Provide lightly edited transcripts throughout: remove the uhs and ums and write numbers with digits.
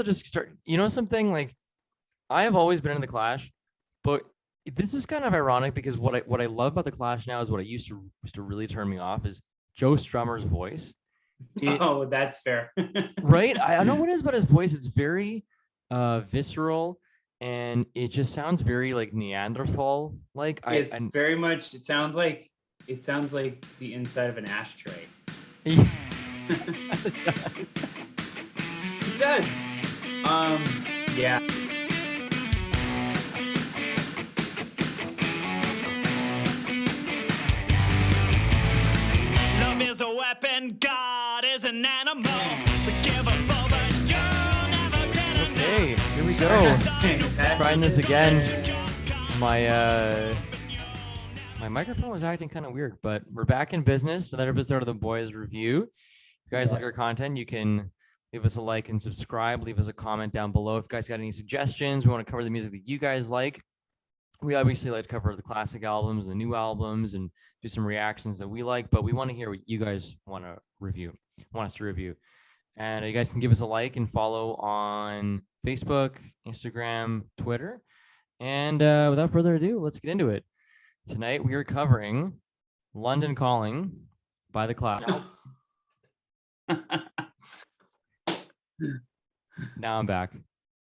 just start. You know something like I have always been in the Clash, but this is kind of ironic because what I love about the Clash now is what I used to really turn me off is Joe Strummer's voice. It Oh, that's fair. right. I don't know what it is about his voice. It's very visceral and it just sounds very like Neanderthal. Like It's very much. It sounds like the inside of an ashtray. yeah, It it does. does. Um, yeah. Love is a weapon, God is an animal. Forgivable, but you'll never get enough. Hey, here we go. Okay. Trying this again. My microphone was acting kind of weird, but we're back in business. Another episode of the Boys Review. If you guys like our content, you can leave us a like and subscribe. Leave us a comment down below. If you guys got any suggestions, we want to cover the music that you guys like. We obviously like to cover the classic albums, the new albums, and do some reactions that we like, but we want to hear what you guys want us to review. And you guys can give us a like and follow on Facebook, Instagram, Twitter. And without further ado, let's get into it. Tonight we are covering London Calling by The Clash. Now I'm back.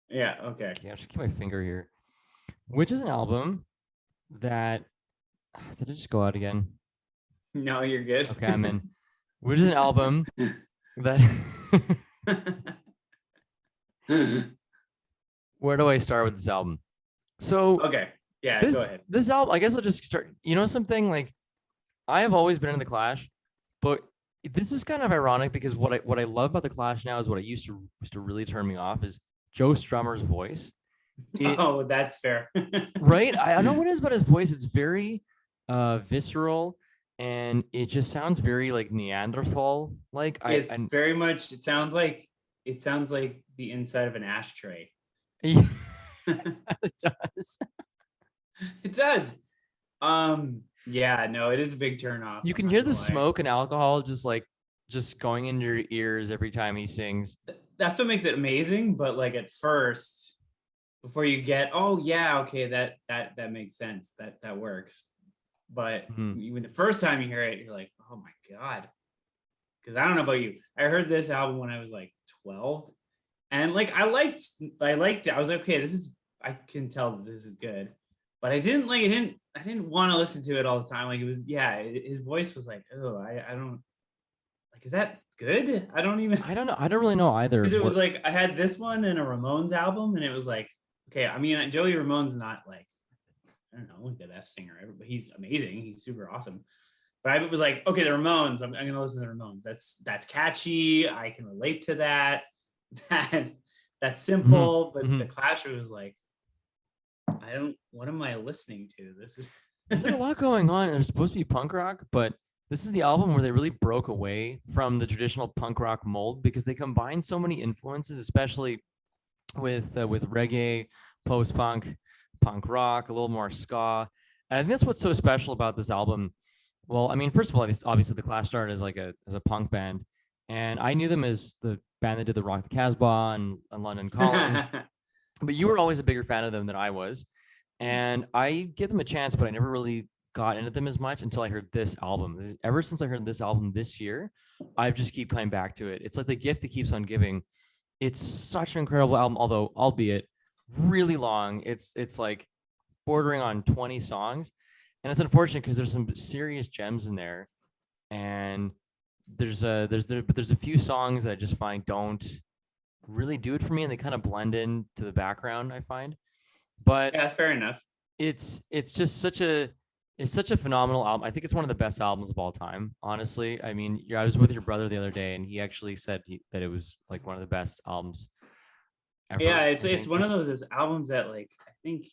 Yeah. Okay. Okay, I'll just keep my finger here. Which is an album that did it just go out again? No, you're good. Okay, I'm in. Which is an album that where do I start with this album? So Okay. Yeah. Go ahead. this album, I guess I'll just start. You know something like I have always been in the Clash, but this is kind of ironic because what I love about the Clash now is what I used to really turn me off is Joe Strummer's voice. Oh, that's fair. Right? I don't know what it is about his voice. It's very visceral and it just sounds very like Neanderthal. Like It's very much. It sounds like the inside of an ashtray. it does. It does. Yeah, no, it is a big turn off. You I'm can not hear the gonna lie. smoke and alcohol just going into your ears every time he sings. That's what makes it amazing, but like at first, before you get, oh yeah, okay, that makes sense. That works. But Mhm. when the first time you hear it, you're like, oh my God. Because I don't know about you. I heard this album when I was like 12. And like I liked it. I was like, okay, I can tell that this is good. But I didn't want to listen to it all the time. Like it was, yeah, his voice was like, oh, I don't like, is that good? I don't even I don't know. I don't really know either. because it was like I had this one and a Ramones album, and it was like, okay, I mean, Joey Ramone's not like, I don't know, the best singer ever, but he's amazing. He's super awesome. But I was like, okay, the Ramones, I'm gonna listen to the Ramones. That's catchy. I can relate to that. That that's simple. But the Clash was like, what am I listening to? This is There's like a lot going on. There's supposed to be punk rock, but this is the album where they really broke away from the traditional punk rock mold because they combined so many influences, especially with reggae, post punk, punk rock, a little more ska. And I think that's what's so special about this album. Well, I mean, first of all, obviously the Clash started as a punk band, and I knew them as the band that did the Rock the Casbah and London Calling. But you were always a bigger fan of them than I was. And I give them a chance, but I never really got into them as much until I heard this album. Ever since I heard this album this year, I've just keep coming back to it. It's like the gift that keeps on giving. It's such an incredible album, although albeit really long. It's like bordering on 20 songs. And it's unfortunate because there's some serious gems in there. And there's a few songs that I just find don't really do it for me and they kind of blend in to the background, I find. But yeah, fair enough. it's just such a phenomenal album. I think it's one of the best albums of all time, honestly. I mean, I was with your brother the other day and he actually said that it was like one of the best albums ever. Yeah, I it's think one of those albums that like I think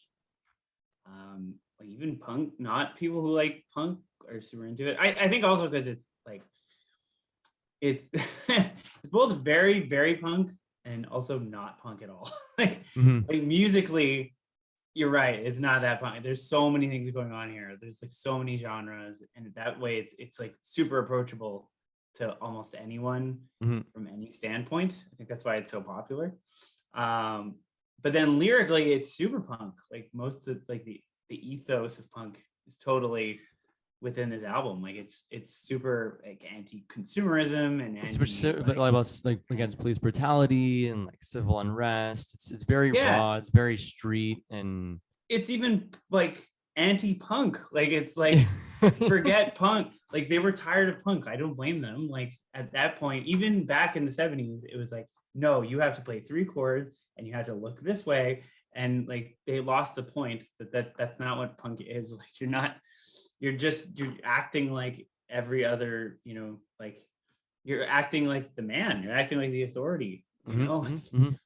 like even punk, not people who like punk are super into it. I think also because it's like it's it's both very, very punk and also not punk at all. like Mhm. like musically, you're right. It's not that punk. There's so many things going on here. There's like so many genres, and that way it's like super approachable to almost anyone Mhm. from any standpoint. I think that's why it's so popular. But then lyrically, it's super punk. Like most of like the ethos of punk is totally within this album. Like it's super like anti-consumerism and It's super anti like about like against police brutality and like civil unrest. It's very yeah. raw. It's very street and It's even like anti-punk. Like it's like forget punk. Like they were tired of punk. I don't blame them. Like at that point, even back in the 70s, it was like, no, you have to play 3 chords and you have to look this way. And like they lost the point that's not what punk is. Like you're acting like every other, like you're acting like the man, you're acting like the authority,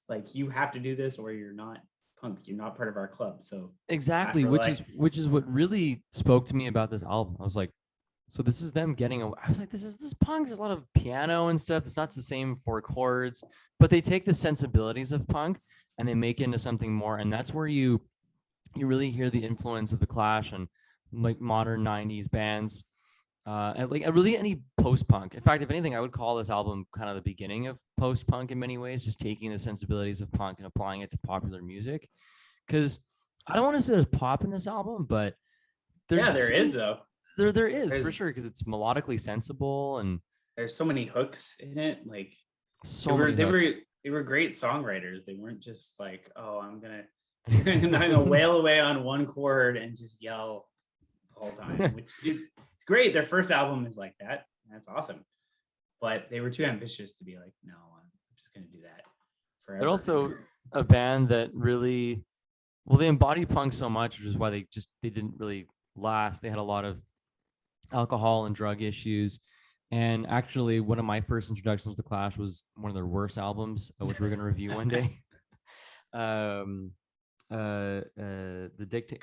like you have to do this or you're not punk, you're not part of our club. So exactly, which is what really spoke to me about this album. I was like, so this is them getting away. I was like, this is punk. There's a lot of piano and stuff. It's not the same 4 chords, but they take the sensibilities of punk and they make it into something more. And that's where you really hear the influence of the Clash and like modern 90s bands. And like really any post-punk. In fact, if anything, I would call this album kind of the beginning of post-punk in many ways, just taking the sensibilities of punk and applying it to popular music. Because I don't want to say there's pop in this album, but there is though. There is for sure, because it's melodically sensible and there's so many hooks in it. Like they were great songwriters. They weren't just like, oh, I'm gonna wail away on 1 chord and just yell the whole time, which is great. Their first album is like that. That's awesome. But they were too ambitious to be like, no, I'm just gonna do that forever. They're also a band that really, they embody punk so much, which is why they didn't really last. They had a lot of alcohol and drug issues. And actually, one of my first introductions to Clash was one of their worst albums, which we're going to review one day. The Dictator.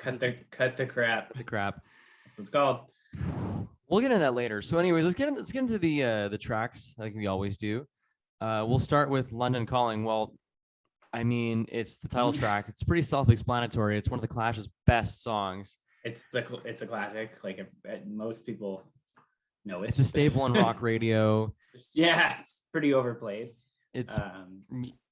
Cut the crap. The crap. That's what it's called. We'll get into that later. So, anyways, let's get into the tracks like we always do. We'll start with London Calling. Well, I mean, it's the title track. It's pretty self-explanatory. It's one of the Clash's best songs. It's a classic. Like most people know it. It's a staple on rock radio. It's pretty overplayed. It's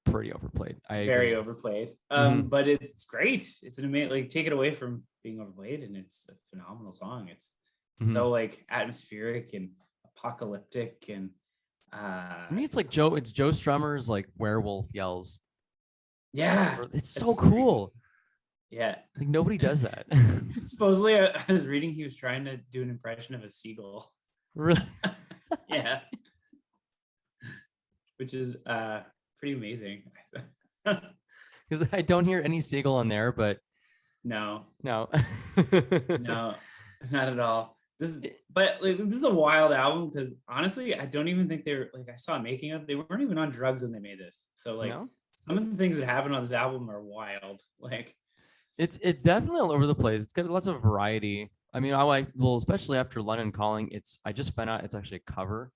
pretty overplayed. Very overplayed. But it's great. It's an amazing. Like take it away from being overplayed, and it's a phenomenal song. It's so like atmospheric and apocalyptic, and I mean, it's like Joe Strummer's like werewolf yells. Yeah, it's so cool. Yeah, like nobody does that. Supposedly, I was reading he was trying to do an impression of a seagull. Really? Yeah, which is pretty amazing. Because I don't hear any seagull in there, but no, no, not at all. This is a wild album because honestly, I don't even think they're like I saw a making of. They weren't even on drugs when they made this. So like some of the things that happen on this album are wild. Like. It's definitely all over the place. It's got lots of variety. I mean, especially after London Calling, I just found out it's actually a cover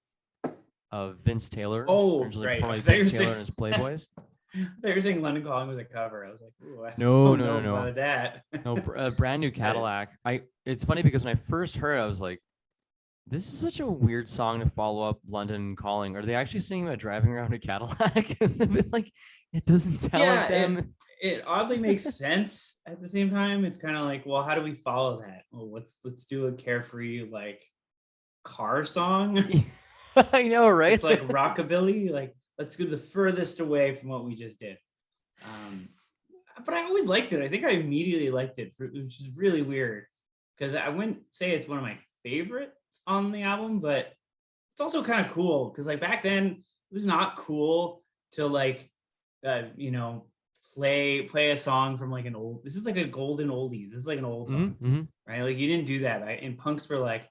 of Vince Taylor. Oh, right. Vince Taylor and his Playboys. They were saying London Calling was a cover. I was like, ooh, no. About that. No, Brand New Cadillac. It's funny because when I first heard it, I was like, this is such a weird song to follow up London Calling. Are they actually singing about driving around a Cadillac? Like, it doesn't sound like them. It oddly makes sense at the same time. It's kind of like, well, how do we follow that? Well, let's do a carefree like car song. I know, right? It's like rockabilly. Like let's go the furthest away from what we just did. But I always liked it. I think I immediately liked it, which is really weird because I wouldn't say it's one of my favorites on the album, but it's also kind of cool because like back then it was not cool to like play a song from like this is like a golden oldies. This is like an old song, right? Like you didn't do that. Right? And punks were like,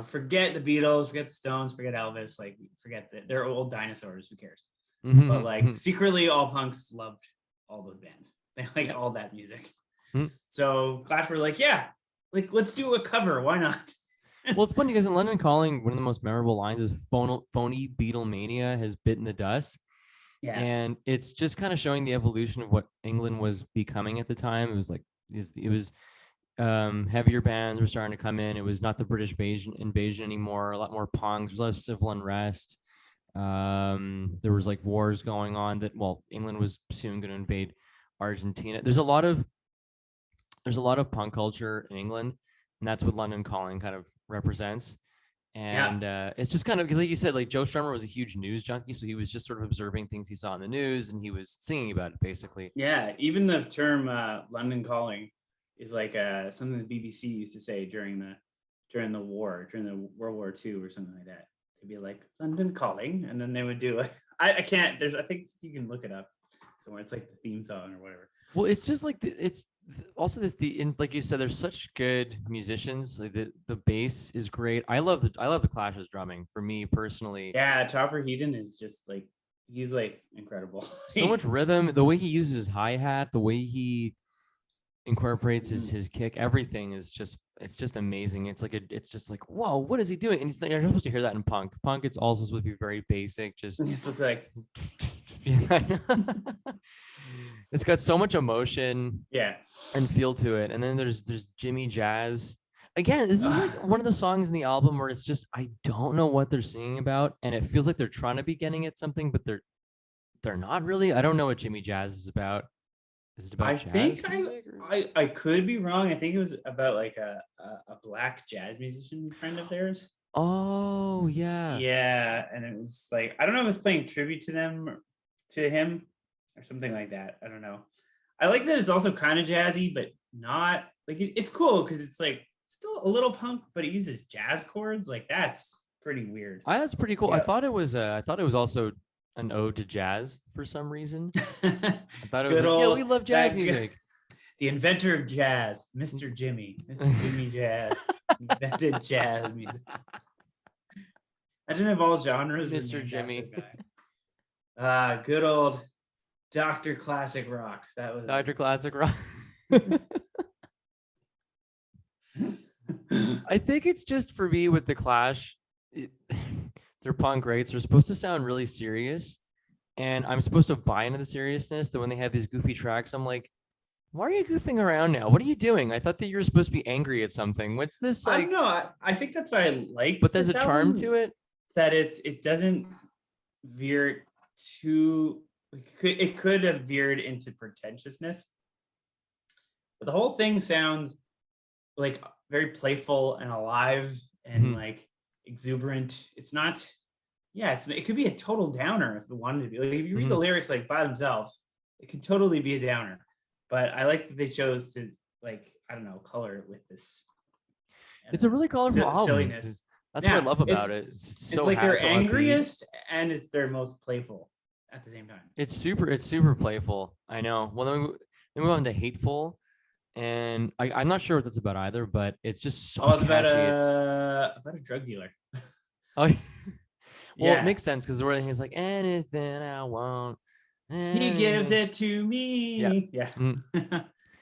forget the Beatles, forget the Stones, forget Elvis, like forget that they're old dinosaurs. Who cares? But like secretly all punks loved all those bands. They liked all that music. So Clash were like, yeah, like let's do a cover. Why not? Well, it's funny because in London Calling, one of the most memorable lines is phony Beatlemania has bitten the dust. Yeah. And it's just kind of showing the evolution of what England was becoming at the time. It was like it was heavier bands were starting to come in. It was not the British invasion anymore. A lot more punks. There's a lot of civil unrest. There was like wars going on that, well, England was soon going to invade Argentina. There's a lot of punk culture in England, and that's what London Calling kind of represents. Yeah. And it's just kind of, because like you said, like Joe Strummer was a huge news junkie, so he was just sort of observing things he saw in the news, and he was singing about it basically. Yeah, even the term London Calling is like something the BBC used to say during the war, during the World War II or something like that. They'd be like London Calling, and then they would do like I can't. I think you can look it up somewhere. It's like the theme song or whatever. Well, it's just like also this like you said, there's such good musicians. Like the bass is great. I love the Clash's drumming. For me personally, Yeah, Topper Headon is just like he's like incredible. so much rhythm. The way he uses his hi hat, the way he incorporates his kick, everything is just amazing. It's just like, whoa, what is he doing? And you're supposed to hear that in punk. Punk, it's also supposed to be very basic. Just He's supposed to like it's got so much emotion yeah. and feel to it. And then there's Jimmy Jazz. Again, this is like one of the songs in the album where it's just, I don't know what they're singing about, and it feels like they're trying to be getting at something, but they're not really. I don't know what Jimmy Jazz is about. Is it about I jazz think music or- I could be wrong. I think it was about like a black jazz musician friend of theirs. Oh yeah. Yeah, and it was like I don't know if it was playing tribute to him or something like that. I don't know. I like that it's also kind of jazzy, but not like it's cool because it's like still a little punk, but it uses jazz chords. Like that's pretty weird. That's pretty cool. I Yeah. thought it was also an ode to jazz for some reason. I thought it was Good like, yeah, old- we love jazz that music. The inventor of jazz, Mr. Jimmy Jazz, invented jazz music. Imagine if all genres. were Mr. named Jimmy. after the guy. Good old Dr. Classic Rock. That was Dr. Classic Rock. I think it's just for me with the Clash, they're punk, right? So they're supposed to sound really serious, and I'm supposed to buy into the seriousness. That when they have these goofy tracks, I'm like, why are you goofing around now? What are you doing? I thought that you were supposed to be angry at something. What's this I like? don't know. I think that's what I like. But there's a this charm album, to it. that it doesn't veer too. It could have veered into pretentiousness, but the whole thing sounds like very playful and alive and Mhm. like exuberant. It's not. Yeah, it could be a total downer if it wanted to be. Like if you read the lyrics like by themselves, it could totally be a downer. But I like that they chose to like I don't know color it with this. It's a really colorful album. silliness. That's what I Yeah, love about it. It's so It's like their so upbeat. angriest and it's their most playful at the same time. It's super playful. I know. Well, then we move on to Hateful, and I'm not sure what that's about either, but it's just so It's about catchy. It's, a drug dealer. oh, well, Yeah. it makes sense because the word he's like anything I want. He gives it to me. Yeah. Mm.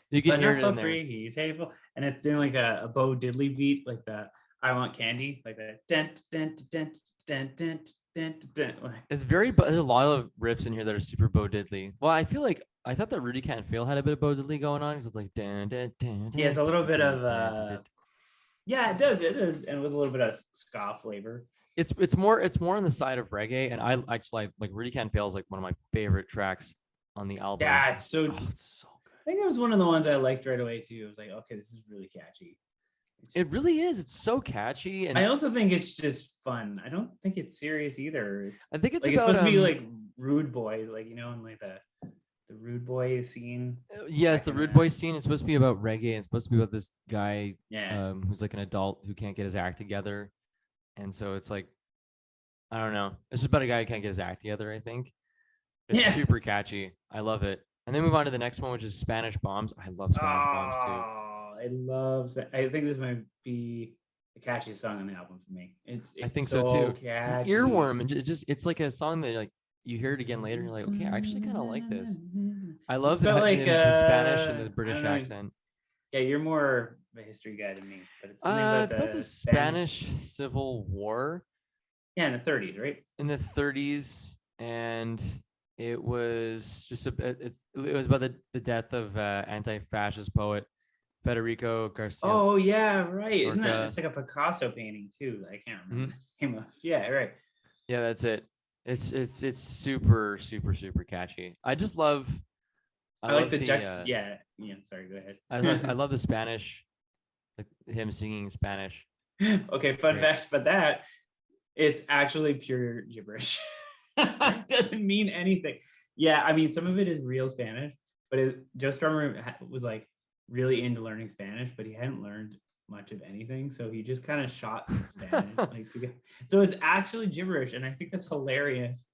You can But hear not it for in there. free. He's hateful. And it's doing like a Bo Diddley beat, like the I Want Candy, like the dent, dent, dent, dent, dent, dent, dent. It's very, but there's a lot of riffs in here that are super Bo Diddley. Well, I feel like I thought that Rudy Can't Fail had a bit of Bo Diddley going on because it's like Yeah, it's a little bit of yeah, it does, and with a little bit of ska flavor. It's more on the side of reggae, and I actually like Rudy Can't Fail is like one of my favorite tracks on the album. Yeah, it's so. It's so good. I think that was one of the ones I liked right away too. I was like, okay, this is really catchy. It really is. It's so catchy, and I also think it's just fun. I don't think it's serious either. I think it's Like about, it's supposed to be like rude boys, like and like the rude boy scene. yes, the back in Rude the- Boy scene. It's supposed to be about reggae. It's supposed to be about this guy Yeah, who's like an adult who can't get his act together, and so it's like, I don't know. It's just about a guy who can't get his act together. I think it's Yeah. super catchy. I love it. And then move on to the next one, which is Spanish Bombs. I love Spanish Bombs too. I love. I think this might be the catchiest song on the album for me. It's I think so too. It's an catchy. earworm, and it's like a song that like you hear it again later, and you're like, okay, I actually kind of like this. I love got like, the Spanish and the I British don't know, accent. Yeah, you're more of a history guy than me, but it's something about It's about the Spanish Civil War Yeah, in the 30s, right? in the 30s, and it was just it was about the death of anti-fascist poet Federico Garcia. Oh yeah, right. Isn't that Lorca. it's like a Picasso painting too? I can't remember Mm-hmm. the name of. Yeah, right. Yeah, that's it. It's super super super catchy. I just love I I like love the the juxt. Yeah, yeah. Sorry, go ahead. I love the Spanish, like him singing in Spanish. Okay, fun Great. fact about that. It's actually pure gibberish. It doesn't mean anything. Yeah, I mean, some of it is real Spanish, but Joe Strummer was like really into learning Spanish, but he hadn't learned much of anything, so he just kind of shot some Spanish. So it's actually gibberish, and I think that's hilarious.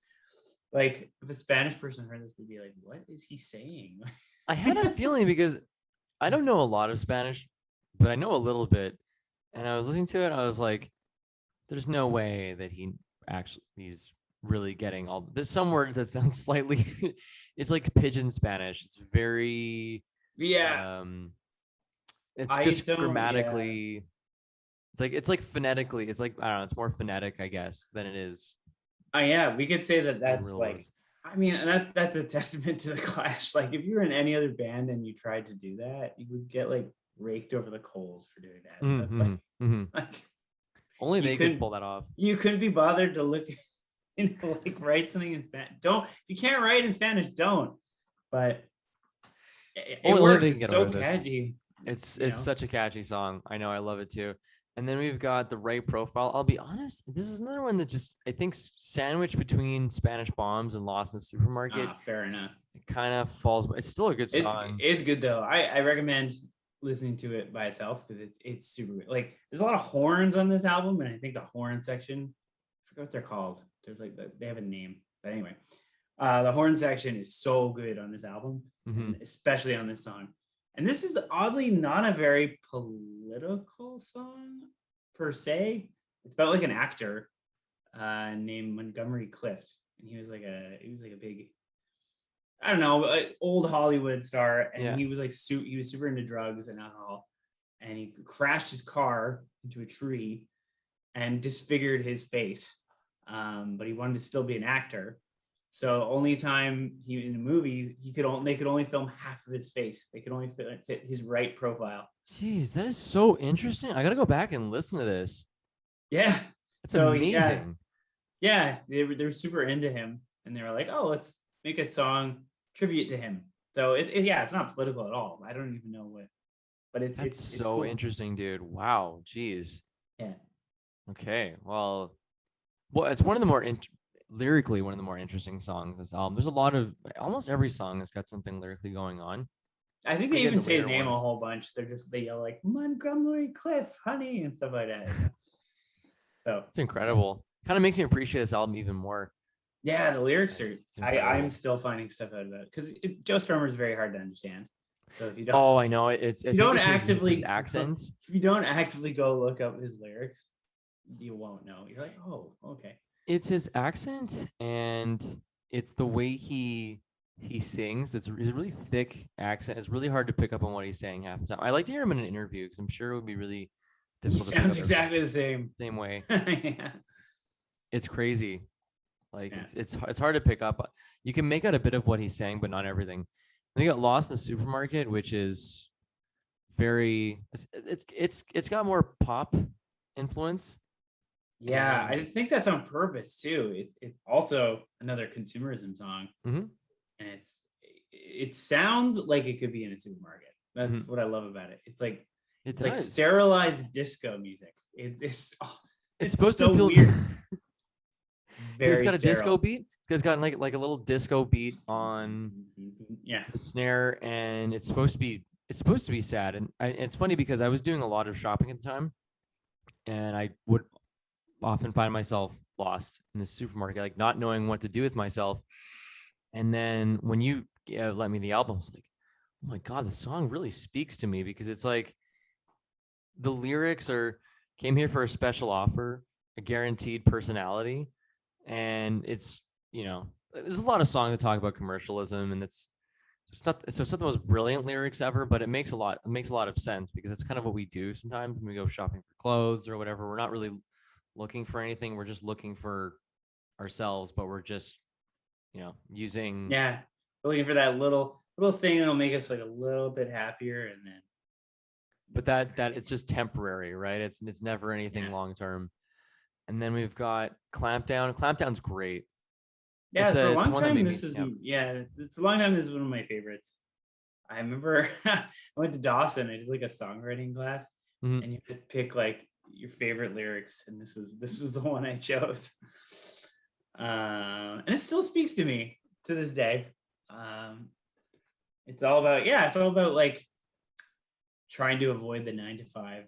Like, if a Spanish person heard this, they'd be like, "What is he saying?" I had a feeling because I don't know a lot of Spanish, but I know a little bit. And I was listening to it, I was like, there's no way that he's really getting all there's some words that sound slightly it's like pigeon Spanish. It's very Yeah, it's I just don't. Yeah, grammatically it's like phonetically, it's like I don't know, it's more phonetic, I guess, than it is yeah, we could say that in that's real like. words. I mean, and that's a testament to the Clash. Like, if you were in any other band and you tried to do that, you would get like raked over the coals for doing that. That's like, Mm-hmm. like Only you they could couldn't pull that off. you couldn't be bothered to look, like write something in Spanish. Don't, if you can't write in Spanish, don't. But it Only works. they can It's get so away with it. catchy. It's You know? such a catchy song. I know, I love it too. And then we've got The Right Profile. I'll be honest, this is another one that just I think sandwiched between Spanish Bombs and Lost in the Supermarket. Fair enough. It kind of falls, but it's still a good song. It's good though. I recommend listening to it by itself because it's super good. Like, there's a lot of horns on this album, and I think the horn section, I forget what they're called. There's like they have a name, but anyway, the horn section is so good on this album, Mhm. and especially on this song. And this is oddly not a very political song per se. It's about like an actor named Montgomery Clift, and he was like a big, I don't know, old Hollywood star, and Yeah. he was like he was super into drugs and alcohol, and he crashed his car into a tree and disfigured his face. But he wanted to still be an actor, so only time he in the movies they could only film half of his face. They could only fit his right profile. Jeez, that is so interesting. I gotta go back and listen to this. Yeah, That's so amazing. yeah, they were super into him, and they were like, "Oh, let's make a song tribute to him." So yeah, it's not political at all. I don't even know what, but That's it's so cool. interesting, dude. Wow. Jeez. Yeah, Okay. Well, it's one of the more lyrically one of the more interesting songs this album. There's a lot of almost every song has got something lyrically going on. I think they Again, even the say his later name ones. a whole bunch. They yell like Montgomery Cliff, honey, and stuff like that. You know? So It's incredible. Kind of makes me appreciate this album even more. yeah, the lyrics are. It's I'm incredible. still finding stuff out of it because Joe Strummer is very hard to understand. So if you don't, Oh, I know. It's I you think don't it's his actively accent. if you don't actively go look up his lyrics, you won't know. You're like, oh, okay. It's his accent and it's the way he sings. It's a really thick accent. It's really hard to pick up on what he's saying half the time. I like to hear him in an interview because I'm sure it would be really He difficult to pick sounds up exactly the same. same way. Yeah. It's crazy. Like Yeah. it's hard to pick up. You can make out a bit of what he's saying, but not everything. They got Lost in the Supermarket, which is very it's got more pop influence. Yeah, I And think that's on purpose too. It's also another consumerism song, Mhm. and it sounds like it could be in a supermarket. That's Mhm. what I love about it. It's like it like does. sterilized disco music. It's supposed so to feel weird. It's Very got a disco sterile. beat. It's got like a little disco beat on Yeah, the snare, and it's supposed to be sad. And it's funny because I was doing a lot of shopping at the time, and I would often find myself lost in the supermarket, like not knowing what to do with myself. And then when you let me the album, I was like, oh my god, the song really speaks to me because it's like the lyrics are came here for a special offer, a guaranteed personality, and it's there's a lot of songs that talk about commercialism, and it's not the most brilliant lyrics ever, but it makes a lot of sense because it's kind of what we do sometimes when we go shopping for clothes or whatever. We're not really looking for anything, we're just looking for ourselves, but we're just using yeah. We're looking for that little thing that'll make us like a little bit happier, and then but that it's just temporary, right? It's never anything Yeah. long term. And then we've got Clampdown. Clampdown's great. Yeah, It's for a it's long one that time, made this me, is yeah. for a long time, this is one of my favorites. I remember I went to Dawson. I did like a songwriting class, Mhm. and you had to pick like your favorite lyrics, and this was the one I chose. And it still speaks to me to this day. Um, it's all about like trying to avoid the 9 to 5,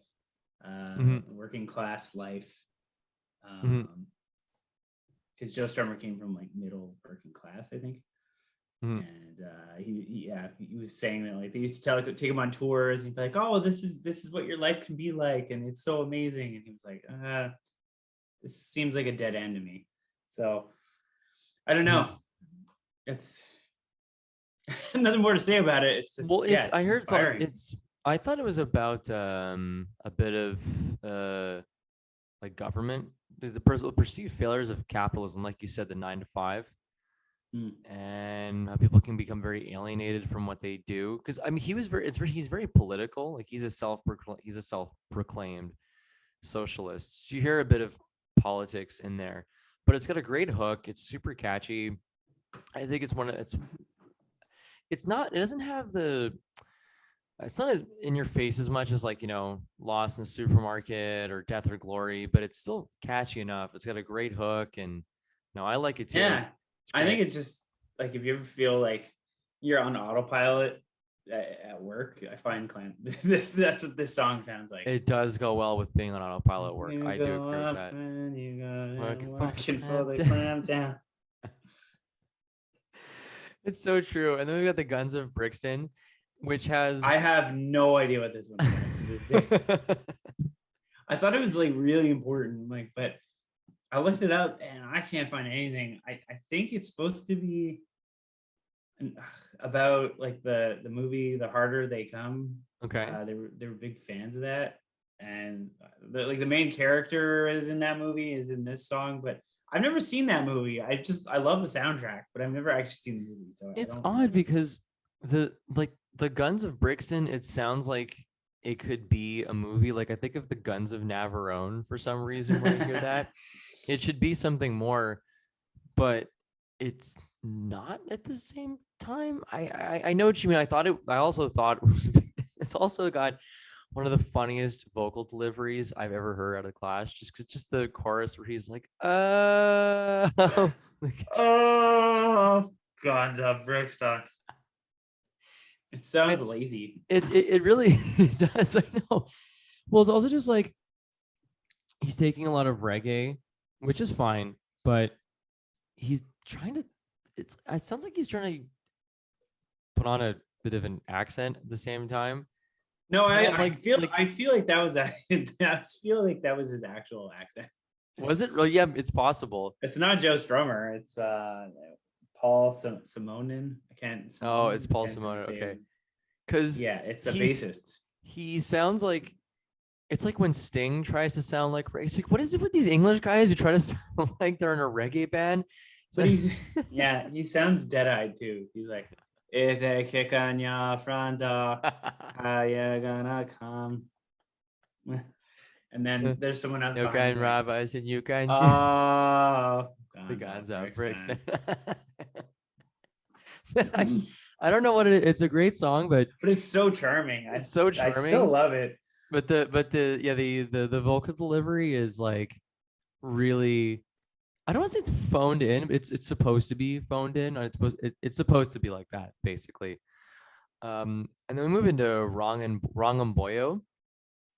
Mhm. working class life. Mhm. Because Joe Strummer came from like middle working class, I think. Mhm. And he was saying that like they used to take him on tours and he'd be like, oh, this is what your life can be like, and it's so amazing. And he was like, this seems like a dead end to me. So I don't know. Mhm. It's nothing more to say about it. It's just Well, yeah, it's it's I heard inspiring. I thought it was about a bit of like government, because the perceived failures of capitalism, like you said, the 9 to 5, Mm. and how people can become very alienated from what they do. Because I mean, he's very political. Like he's a self-proclaimed socialist. So you hear a bit of politics in there, but it's got a great hook. It's super catchy. I think it's not, it doesn't have the, it's not as in your face as much as like, Lost in the Supermarket or Death or Glory, but it's still catchy enough. It's got a great hook, and no, I like it too. Yeah, It's I think great. it's just like if you ever feel like you're on autopilot at work, I find that's what this song sounds like. It does go well with being on autopilot work. You I do go agree with up that. and you go Working for the working for clamp the down. clamp down. It's so true. And then we got the Guns of Brixton, which has I have no idea what this one is to this day. I thought it was like really important, like, but I looked it up and I can't find anything. I think it's supposed to be about like the movie The Harder They Come. Okay. They were big fans of that, and the main character is in that movie, is in this song, but I've never seen that movie. I love the soundtrack, but I've never actually seen the movie, so I It's don't odd know. because the Guns of Brixton, it sounds like it could be a movie. Like I think of the Guns of Navarone for some reason when I hear that. It should be something more, but it's not at the same time. I know what you mean. I also thought it's also got one of the funniest vocal deliveries I've ever heard out of Clash. Just the chorus where he's like, like, Oh, Guns of Brixton. It sounds lazy. it really it does. I know. Well, it's also just like he's taking a lot of reggae, which is fine, but he's trying to. It sounds like he's trying to put on a bit of an accent at the same time. No, I don't I feel like that was I feel like that was his actual accent. Was it really? Yeah, it's possible. It's not Joe Strummer. It's Paul Simonin. I can't. Oh, it's Paul I can't Simone. say Okay, it. because Yeah, it's a he's bassist. he sounds like, it's like when Sting tries to sound like, it's like, what is it with these English guys who try to sound like they're in a reggae band? But he's yeah, he sounds dead-eyed too. He's like, "Is a kick on your front door? How you gonna come?" And then there's someone else You behind can him. rob us and you can Oh, the guns of Brixton. Brixton. I don't know what it's a great song, but But it's so charming. it's so I still charming. love it. But the vocal delivery is like really, I don't want to say it's phoned in. It's supposed to be phoned in. It's supposed to be like that basically. And then we move into Wrong and Boyo,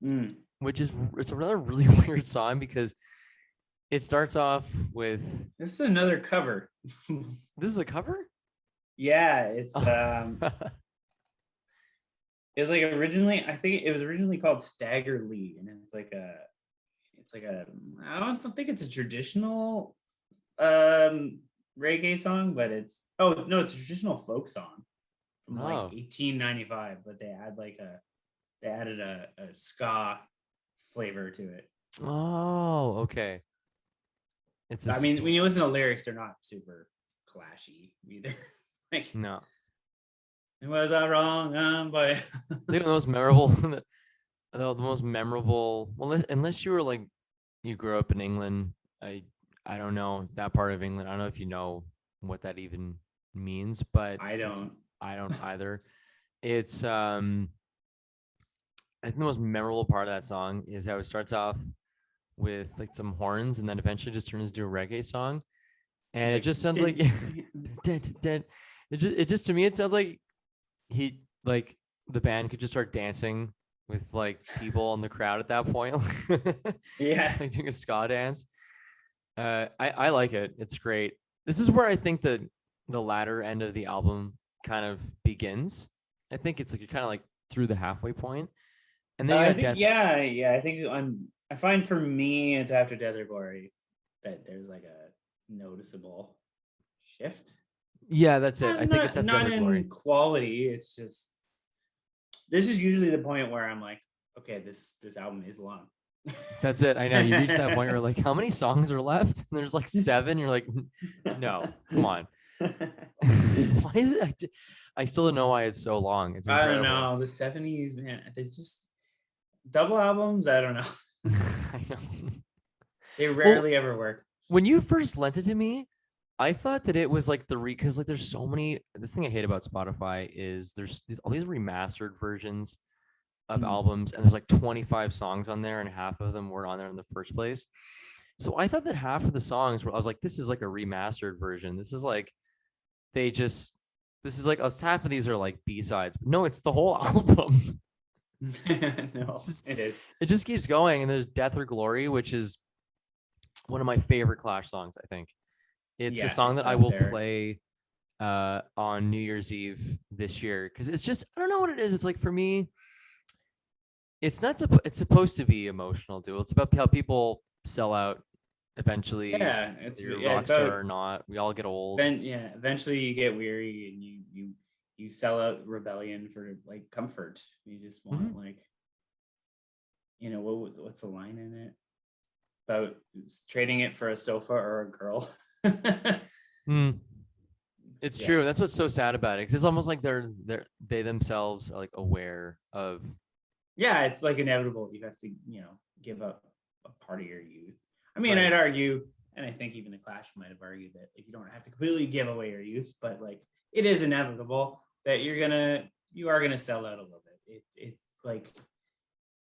Mm. which is, it's another really weird song because it starts off with, This is another cover. this is a cover. Yeah, it's Oh. it was like originally, I think it was originally called Stagger Lee, and it's like a I don't think it's a traditional reggae song, but it's it's a traditional folk song from like Oh. 1895, but they added a ska flavor to it. Oh, okay. It's I mean, when you listen to the lyrics, they're not super clashy either. Like, no. was I wrong? But I think the most memorable, the most memorable. Well, unless you were like, you grew up in England. I don't know that part of England. I don't know if you know what that even means, but I don't. I don't either. It's I think the most memorable part of that song is how it starts off with like some horns and then eventually just turns into a reggae song. And it It's just sounds like it just to me it sounds like he like the band could just start dancing with like people in the crowd at that point. yeah. Like doing a ska dance. I like it. It's great. This is where I think the latter end of the album kind of begins. I think it's like you're kind of like through the halfway point. And then you I got think Death. yeah. I think I find for me it's after Death or Glory that there's like a noticeable shift. Yeah, that's it. I think Not, it's at not Death or in Glory. quality. It's just this is usually the point where I'm like, okay, this album is long. That's it. I know you reach that point where like, how many songs are left? And there's like 7. You're like, no, come on. Why is it? I still don't know why it's so long. It's I incredible. don't know. The 70s, man, they just double albums. I don't know. I know. They rarely ever work. When you first lent it to me, I thought that it was like because like there's so many. This thing I hate about Spotify is there's all these remastered versions of albums, and there's like 25 songs on there, and half of them were on there in the first place. So I thought that half of the songs were. I was like, this is like a remastered version. This is like this is like half of these are like B-sides. No, it's the whole album. No, it is. It just keeps going, and there's Death or Glory, which is one of my favorite Clash songs. I think it's a song that I will play on New Year's Eve this year because it's just I don't know what it is. It's like for me, it's not. It's supposed to be emotional, too. It's about how people sell out eventually. Yeah, it's rock star or not. We all get old. Then eventually you get weary and you sell out rebellion for like comfort. You just want like, you know, what's the line in it about trading it for a sofa or a girl? It's true. That's what's so sad about it. Because it's almost like they themselves are like aware of. Yeah, it's like inevitable. You have to, you know, give up a part of your youth. I mean, I'd argue, and I think even the Clash might have argued that like, you don't have to completely give away your youth, but like it is inevitable that you are gonna sell out a little bit. It's like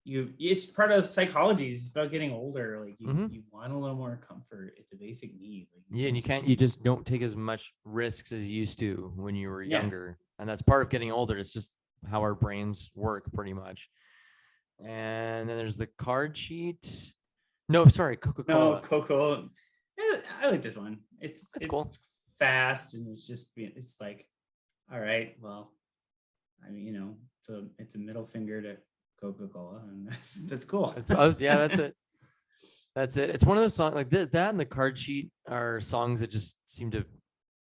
it's part of psychology. It's about getting older. Like you want a little more comfort. It's a basic need. Like, and you just don't take as much risks as you used to when you were younger, and that's part of getting older. It's just how our brains work, pretty much. And then there's the card sheet. No, sorry, Coca-Cola. No, Coco. I like this one. It's cool. Fast and it's like, all right, well, I mean, you know, it's a middle finger to Coca-Cola, and that's cool. Yeah, that's it. That's it. It's one of those songs like that and the card sheet are songs that just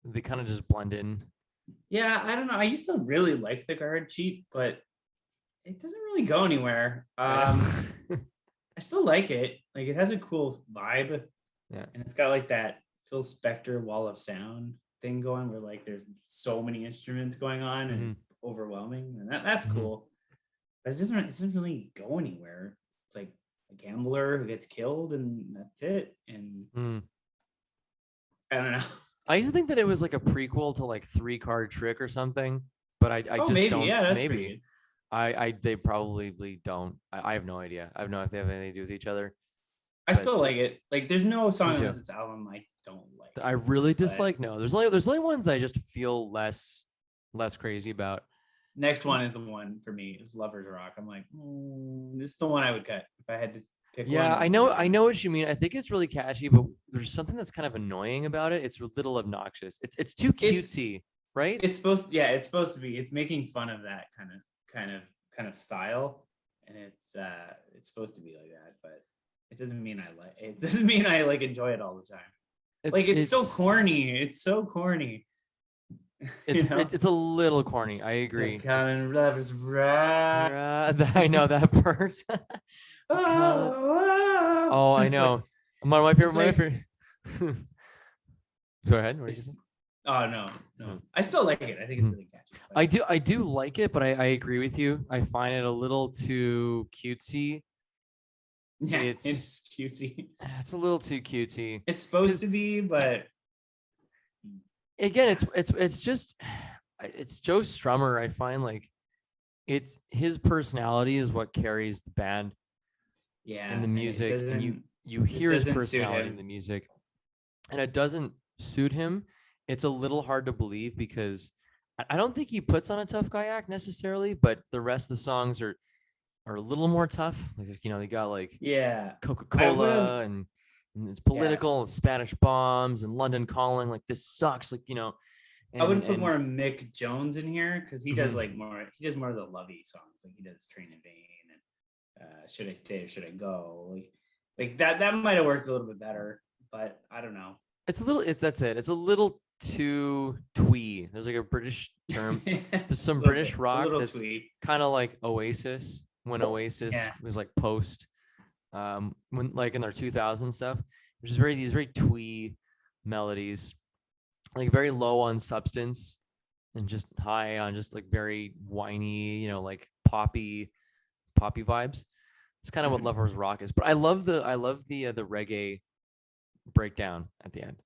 they kind of just blend in. Yeah, I don't know. I used to really like the card sheet, but it doesn't really go anywhere. I still like it. Like it has a cool vibe. Yeah. And it's got like that Phil Spector wall of sound thing going where like there's so many instruments going on and it's overwhelming. And that's cool. But it doesn't really go anywhere. It's like a gambler who gets killed and that's it. And I don't know. I used to think that it was like a prequel to like 3-Card Trick or something, but I just maybe. don't. Yeah, that's maybe. They probably don't. I have no idea. I have no idea if they have anything to do with each other. I still like it. Like there's no song on too. this album I don't like. I really dislike. No, there's only ones that I just feel less crazy about. Next one is the one for me. Is Lovers Rock. I'm like, this is the one I would cut if I had to pick one. Yeah, I know what you mean. I think it's really catchy, but there's something that's kind of annoying about it. It's a little obnoxious. It's too cutesy, right? It's supposed to be. It's making fun of that kind of style, and it's supposed to be like that, but it doesn't mean I like it. Doesn't mean I like enjoy it all the time. It's so corny. It's so corny. It's a little corny. I agree. Lovers Rock. I know that part. Oh, I know. One of my favorite. Go ahead. What did you say? Oh no. I still like it. I think it's really catchy. I do like it, but I agree with you. I find it a little too cutesy. Yeah, it's cutesy. It's a little too cutesy. It's supposed to be, but again, it's just it's Joe Strummer. I find like it's his personality is what carries the band Yeah, and the and it music, and doesn't you hear his doesn't suit personality in him. the music, and it doesn't suit him. It's a little hard to believe because I don't think he puts on a tough guy act necessarily, but the rest of the songs are a little more tough. Like they got like Yeah, I would've- Coca-Cola and it's Yeah. political and Spanish bombs and London Calling. Like this sucks. Like I would and put more Mick Jones in here because he does Mhm. like more. He does more of the lovey songs, like he does "Train in Vain" and "Should I Stay or Should I Go." Like that. That might have worked a little bit better, but I don't know. it's a little. That's it. It's a little too twee. There's like a British term. There's some A little British bit. It's rock a little that's twee. kind of like Oasis when Oasis Yeah. was like post when like in their 2000 stuff, which is these very twee melodies, like very low on substance and just high on just like very whiny, like poppy vibes. It's kind of what Mhm. Lovers Rock is. But I love the reggae breakdown at the end.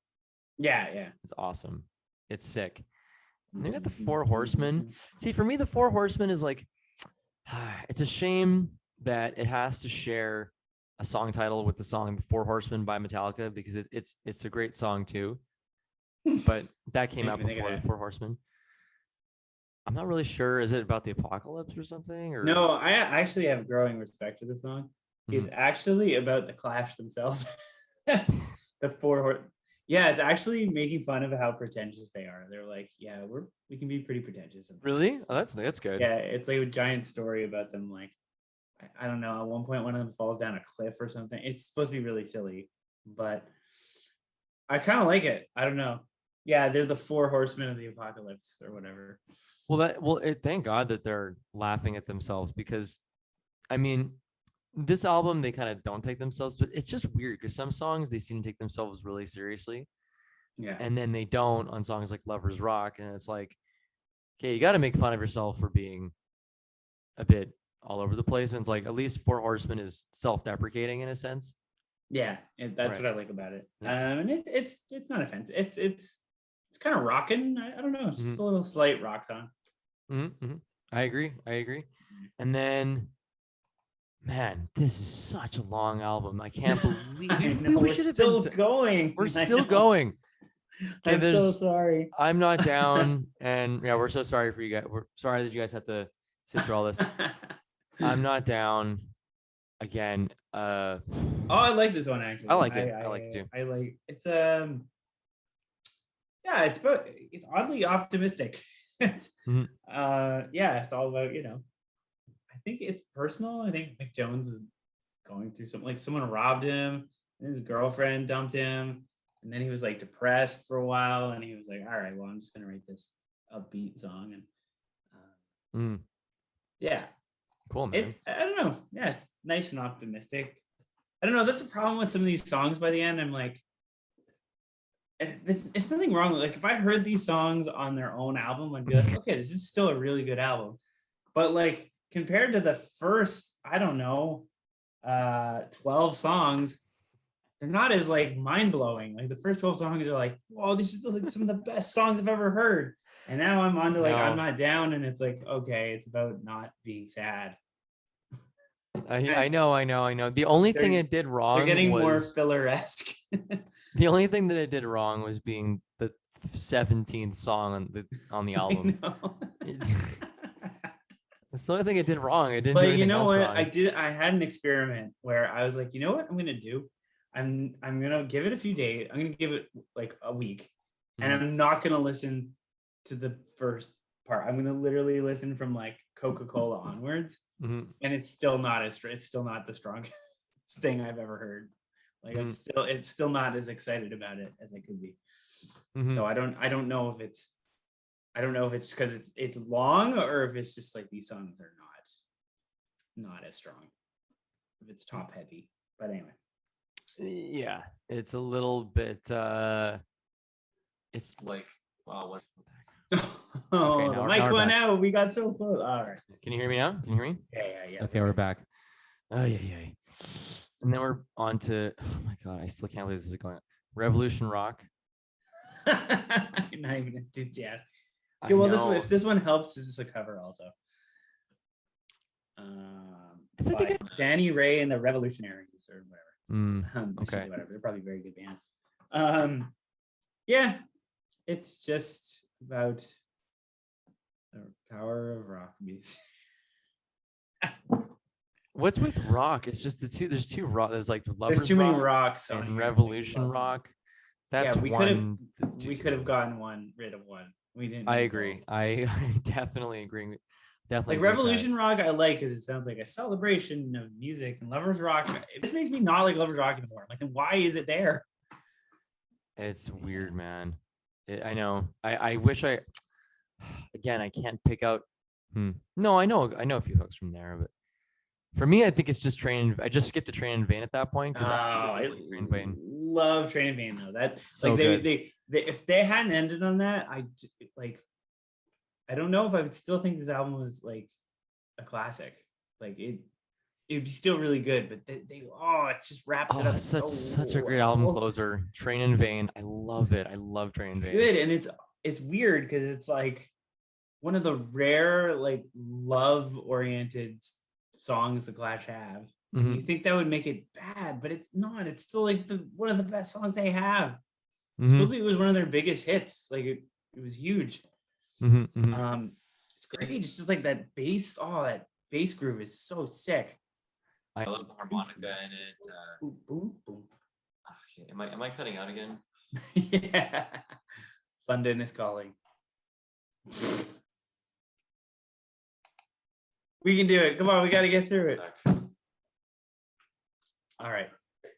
Yeah, It's awesome. It's sick. And they got the Mm-hmm. Four Horsemen. See, for me, the Four Horsemen is like, it's a shame that it has to share a song title with the song Four Horsemen by Metallica because it's a great song too. But that came out Didn't even think of before the that. Four Horsemen. I'm not really sure. Is it about the apocalypse or something? Or No, I actually have growing respect for the song. It's actually about the Clash themselves. The yeah, it's actually making fun of how pretentious they are. They're like, yeah, we can be pretty pretentious. sometimes." really? Oh, that's good. Yeah, it's like a giant story about them. Like, I don't know. At one point, one of them falls down a cliff or something. It's supposed to be really silly, but I kind of like it. I don't know. Yeah, they're the Four Horsemen of the Apocalypse or whatever. Thank God that they're laughing at themselves because, I mean, this album they kind of don't take themselves, but it's just weird because some songs they seem to take themselves really seriously, Yeah, and then they don't on songs like Lovers Rock, and it's like, okay, you got to make fun of yourself for being a bit all over the place, and it's like at least Four Horsemen is self-deprecating in a sense. yeah, that's Right. what I like about it. Yeah. And it's not offensive. It's kind of rocking. I don't know. It's just a little slight rock song. I agree. And then, man, this is such a long album. I can't believe I we know, we're should have still been. going. We're I still know. going. Okay, I'm so there's- sorry. I'm not down, and yeah, we're so sorry for you guys. We're sorry that you guys have to sit through all this. I'm not down again. Oh, I like this one actually. I like it. I like it too. I like it's yeah, it's oddly optimistic. It's Mhm. yeah, it's all about, I think it's personal. I think Mick Jones is going through something, like someone robbed him and his girlfriend dumped him, and then he was like depressed for a while, and he was like, all right, well, I'm just gonna write this upbeat song. And Mm, yeah, cool, man. it's, I don't know. Yeah, it's nice and optimistic. I don't know. That's the problem with some of these songs. By the end, I'm like, it's nothing wrong. Like if I heard these songs on their own album, I'd be like, okay, this is still a really good album. But like compared to the first, I don't know, 12 songs, they're not as like mind blowing. Like the first 12 songs are like, whoa, this is like some of the best songs I've ever heard. And now I'm on to like, I'm No. Not Down, and it's like, okay, it's about not being sad. I know. The only thing They're- it did wrong They're getting more was filler-esque. the only thing that it did wrong was being the 17th song on the I album. know. That's the only thing it did wrong. It didn't do But anything you know else what? wrong. I had an experiment where I was like, you know what I'm gonna do? I'm gonna give it a few days. I'm gonna give it like a week, and Mhm. I'm not gonna listen to the first part. I'm gonna literally listen from like Coca-Cola onwards, Mhm. and it's still not it's still not the strongest thing I've ever heard. Like it's still not as excited about it as I could be. Mhm. So I don't know if it's because it's long, or if it's just like these songs are not as strong. If it's top heavy. But anyway. Yeah, it's a little bit it's like, wow, what the heck? Oh, Okay, the now mic we're went back. out. We got so close. All right. Can you hear me now? Can you hear me? Yeah. Okay, we're back. Oh yeah. And then we're on to, oh my god, I still can't believe this is going on. Revolution Rock. Not even enthusiastic. I Okay, well, know. if this one helps, this is a cover also. If I think By Danny Ray and the Revolutionaries or whatever. Mm, I shouldn't okay. say whatever. They're probably a very good band. Yeah, it's just about the power of rock music. What's with rock? It's just there's two rock. There's like the Lovers There's too many Rock rocks on and here. Revolution Rock. That's Yeah, we could have one. that's too we too could have many. gotten rid of one. We didn't. I need agree. both. I definitely agree. Definitely Like agree with that. Revolution Rock, I like because it sounds like a celebration of music, and Lovers Rock. This makes me not like Lovers Rock anymore. Like, then why is it there? It's weird, man. I know. I wish I. Again, I can't pick out. No, I know a few hooks from there, but for me, I think it's just Train. I just skipped to Train in Vain at that point because I Train in Vain. love Train in Vain though. That So like good. they if they hadn't ended on that, like I don't know if I would still think this album was like a classic. Like it'd be still really good, but it just wraps it Oh, up such a great album closer. Train in Vain. I love it. I love Train in Vain. good, and it's weird because it's like one of the rare like love oriented songs the Clash have. Mhm. You think that would make it bad, but it's not. It's still like one of the best songs they have. Mhm. Supposedly it was one of their biggest hits. Like it was huge. Mhm, mhm. It's great. It's just like that bass. Oh, that bass groove is so sick. I love the harmonica in it. Boom, boom, boom. Okay, am I cutting out again? Yeah. London is calling. We can do it. Come on, we got to get through it. All right.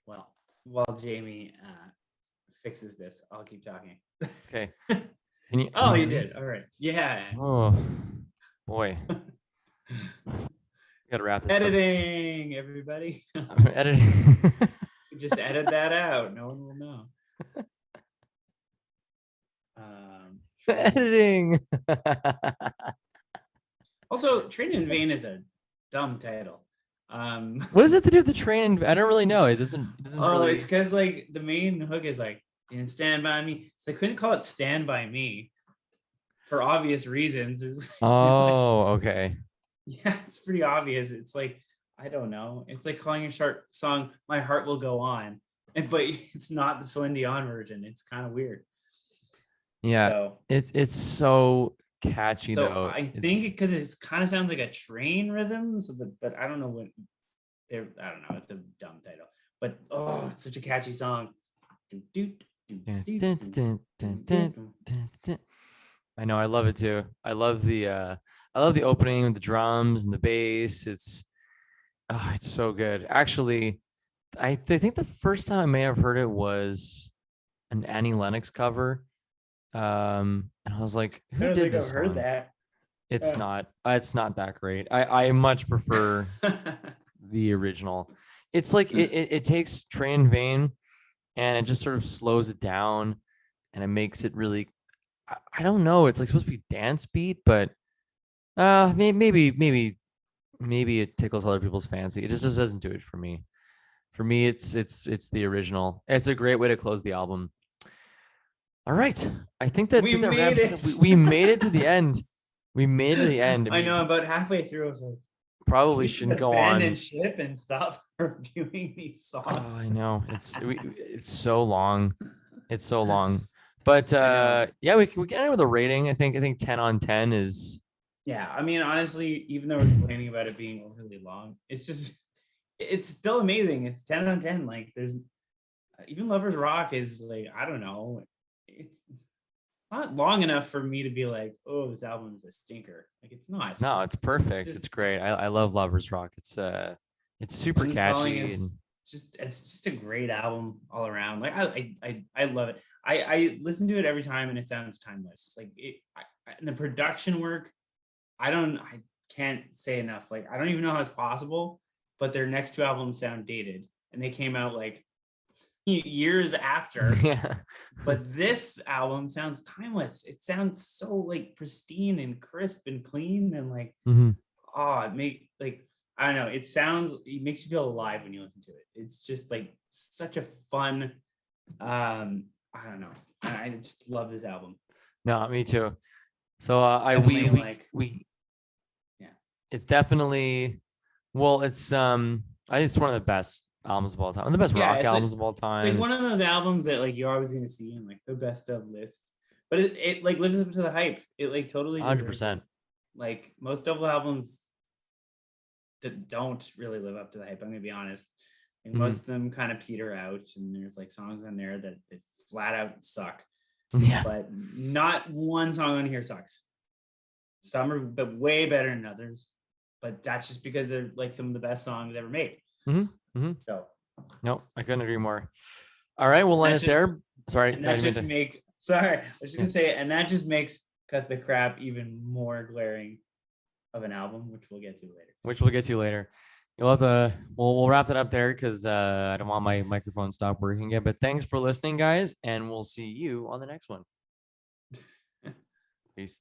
Well, while Jamie fixes this, I'll keep talking. Okay. Can you? Oh, can you hear me? did. All right. Yeah. Oh, boy. Gotta wrap this up. Editing, everybody. Editing. Just edit that out. No one will know. Editing. Also, Train in Vain is a dumb title. What does it have to do with the train? I don't really know. It doesn't really. It's because like the main hook is like "Didn't stand by me," so they couldn't call it "Stand by Me" for obvious reasons. Oh, okay. Yeah, it's pretty obvious. It's like I don't know. It's like calling a short song "My Heart Will Go On," but it's not the Celine Dion version. It's kind of weird. Yeah, So, it's so catchy though. I think because it kind of sounds like a train rhythm. But I don't know what. I don't know. It's a dumb title, but oh, it's such a catchy song. I know. I love it too. I love the opening with the drums and the bass. It's so good. Actually, I think the first time I may have heard it was an Annie Lennox cover. And I was like, I who don't did think this I've heard song? that. It's not that great. I much prefer the original. It's like it takes Train Vain and it just sort of slows it down and it makes it really I don't know, it's like supposed to be dance beat, but maybe it tickles other people's fancy. It just doesn't do it for me. For me, it's the original. It's a great way to close the album. All right. I think that We made it. We made it to the end. We made it to the end. I know. About halfway through, I was like, Probably we shouldn't should go on. abandon ship and stop reviewing these songs. Oh, I know. It's so long. It's so long. But I know. yeah, we can end with a rating. I think 10 on 10 is Yeah, I mean, honestly, even though we're complaining about it being overly long, it's still amazing. It's 10 on 10. Like, there's even Lovers Rock is like, I don't know, it's not long enough for me to be like, oh, this album is a stinker. Like, it's not. no, it's perfect. just- It's great. I love Lovers Rock. It's super Wings Calling catchy. is And it's just a great album all around. Like, I love it. I listen to it every time and it sounds timeless. Like and the production work, I can't say enough. Like, I don't even know how it's possible, but their next two albums sound dated and they came out like years after. yeah. But this album sounds timeless. It sounds so like pristine and crisp and clean and like, Mhm. I don't know. It makes you feel alive when you listen to it. It's just like such a fun. I don't know. I just love this album. No, me too. So It's I definitely like- we Yeah. It's definitely well, it's I think it's one of the best albums of all time. The best Yeah, rock it's like- albums of all time. It's like one of those albums that like you're always gonna see in like the best of lists. But it like lives up to the hype. It like totally deserves it. 100%. Like most double albums don't really live up to the hype. I'm gonna be honest. And Mhm. most of them kind of peter out, and there's like songs on there that they flat out suck. Yeah. But not one song on here sucks. Some are but way better than others. But that's just because they're like some of the best songs ever made. Mhm, mhm. So No, I couldn't agree more. All right, we'll end That's it just- there. Sorry, and I that didn't mean just to- makes sorry, I was just gonna say, and that just makes Cut the Crap even more glaring of an album, which we'll get to later. which we'll get to later. You'll have to we'll wrap it up there because I don't want my microphone to stop working yet. But thanks for listening, guys, and we'll see you on the next one. Peace.